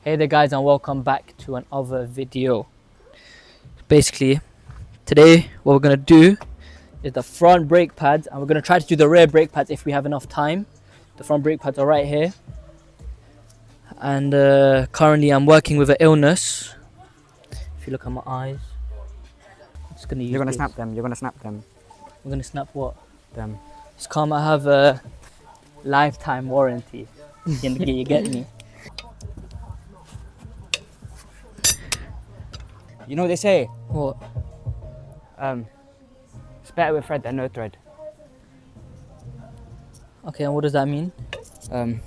Hey there guys, and welcome back to another video. Basically, today what we're gonna do is the front brake pads, and we're gonna try to do the rear brake pads if we have enough time. The front brake pads are right here, and currently I'm working with an illness. If you look at my eyes, I'm just gonna use You're gonna this. snap them. You're gonna snap them. We're gonna snap what? Them. It's calm. I have a lifetime warranty. You get me? You know what they say? What? It's better with thread than no thread. Okay, and what does that mean? Ruin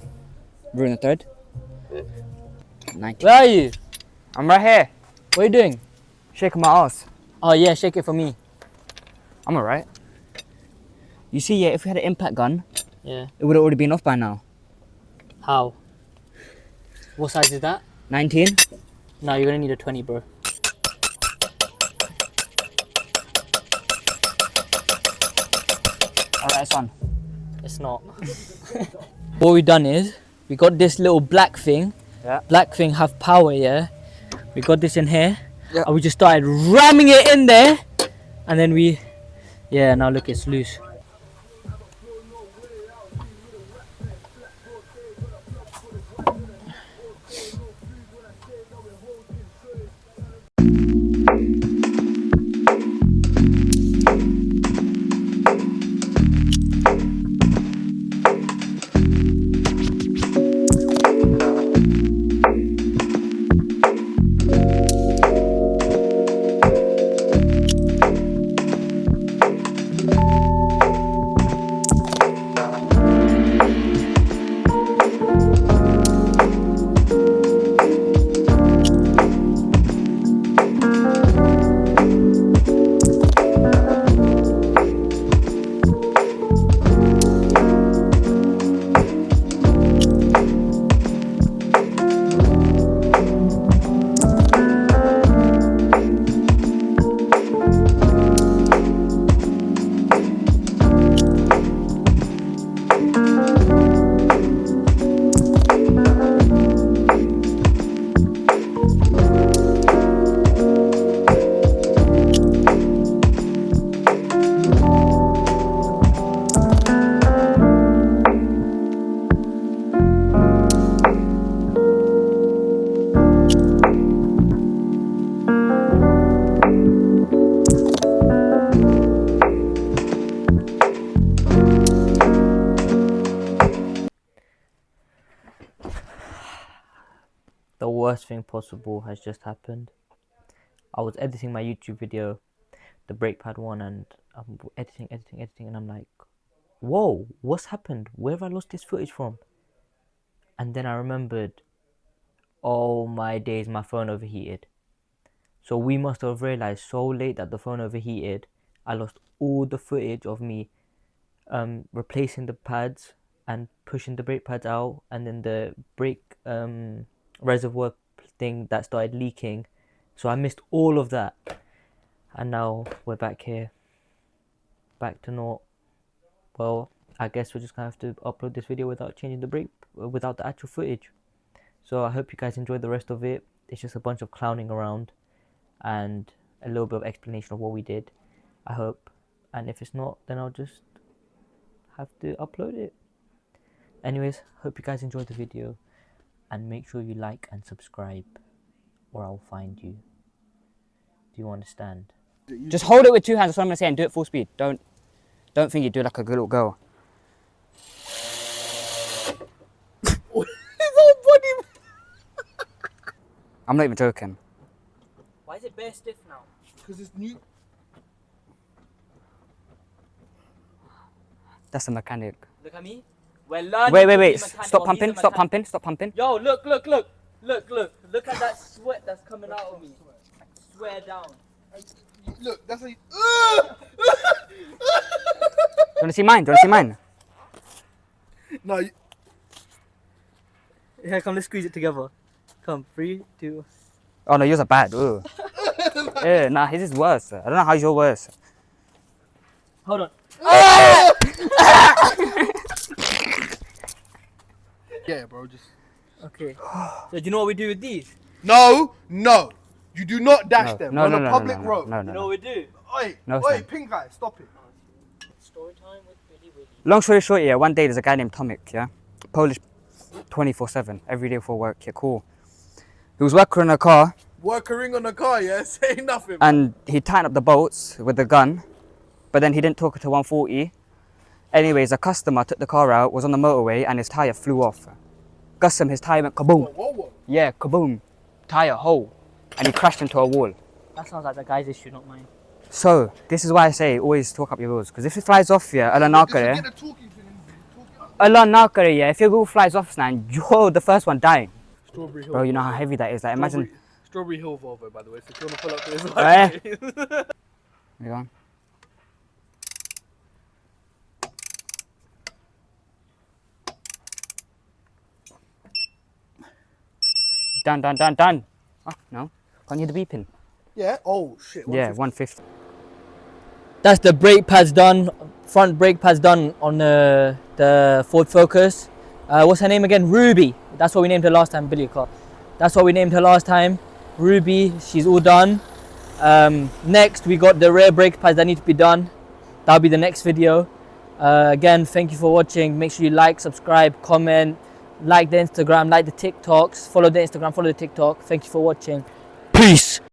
the thread. 90. Where are you? I'm right here. What are you doing? Shaking my ass. Oh yeah, shake it for me. I'm alright. You see, yeah, if we had an impact gun, Yeah. it would have already been off by now. How? What size is that? 19. No, you're gonna need a 20, bro. Alright, it's on. It's not. What we done is, we got this little black thing. Yeah. Black thing have power, yeah? We got this in here. Yeah. And we just started ramming it in there. And then yeah, now look, it's loose. The worst thing possible has just happened. I was editing my YouTube video, the brake pad one, and I'm editing, and I'm like, whoa, what's happened? Where have I lost this footage from? And then I remembered, oh my days, my phone overheated. So we must have realized so late that the phone overheated. I lost all the footage of me replacing the pads and pushing the brake pads out, and then the brake reservoir thing that started leaking. So I missed all of that, and now we're back here, back to naught. Well, I guess we're just gonna have to upload this video without changing the brake, without the actual footage. So I hope you guys enjoyed the rest of it. It's just a bunch of clowning around and a little bit of explanation of what we did, I hope. And if it's not, then I'll just have to upload it. Anyways, hope you guys enjoyed the video, and make sure you like and subscribe, or I'll find you. Do you understand? Just hold it with two hands. That's what I'm gonna say, and do it full speed. Don't think you do it like a good little girl. His whole body. I'm not even joking. Why is it bare stiff now? Because it's new. That's a mechanic. Look at me. We're learning. Wait. Stop pumping. Stop pumping. Stop pumping. Yo, look at that sweat that's coming out of me. I swear down. Look, that's how you. Do you wanna see mine? Do you wanna see mine? No, you, Yeah, come, let's squeeze it together. Come, 3, 2. Oh no, yours are bad. Ooh. Yeah, nah, his is worse. I don't know how yours worse. Hold on. yeah, bro, just Okay. So do you know what we do with these? No, no. You do not dash them. No, We're no, on no, a no, public no, road. no, You no, know no. what we do? Oi, No, oi, son. pink guy, stop it. Story time with Billy Willy. Long story short, yeah, one day there's a guy named Tomic, yeah? Polish 24/7, every day for work, yeah, cool. He was working on a car Working on a car, yeah? Say nothing. Man. and he tightened up the bolts with the gun, but then he didn't talk to 140. Anyways, a customer took the car out, was on the motorway, and his tyre flew off. Gusum, his tyre went kaboom. Whoa, whoa, whoa. Yeah, kaboom. Tyre hole. And he crashed into a wall. That sounds like the guy's issue, not mine. So, this is why I say always talk up your rules. Because if it flies off, yeah, ala Just nakare. get the talking thing and talk it up. Allah nakare, yeah, if your wheel flies off, man, you're the first one dying. Strawberry Hill. Bro, you know how heavy that is. Like, imagine. Strawberry Hill Volvo, by the way. So if you want to pull up to this Eh? You go on. Done. Oh, no. Can't hear the beeping. Yeah. Oh shit. Yeah, 150. 150. That's the brake pads done. Front brake pads done on the Ford Focus. What's her name again? Ruby. That's what we named her last time, Billy car. That's what we named her last time. Ruby. She's all done. Next, we got the rear brake pads that need to be done. That'll be the next video. Again, thank you for watching. Make sure you like, subscribe, comment, like the Instagram, like the TikToks, follow the Instagram, follow the TikTok. Thank you for watching. Peace.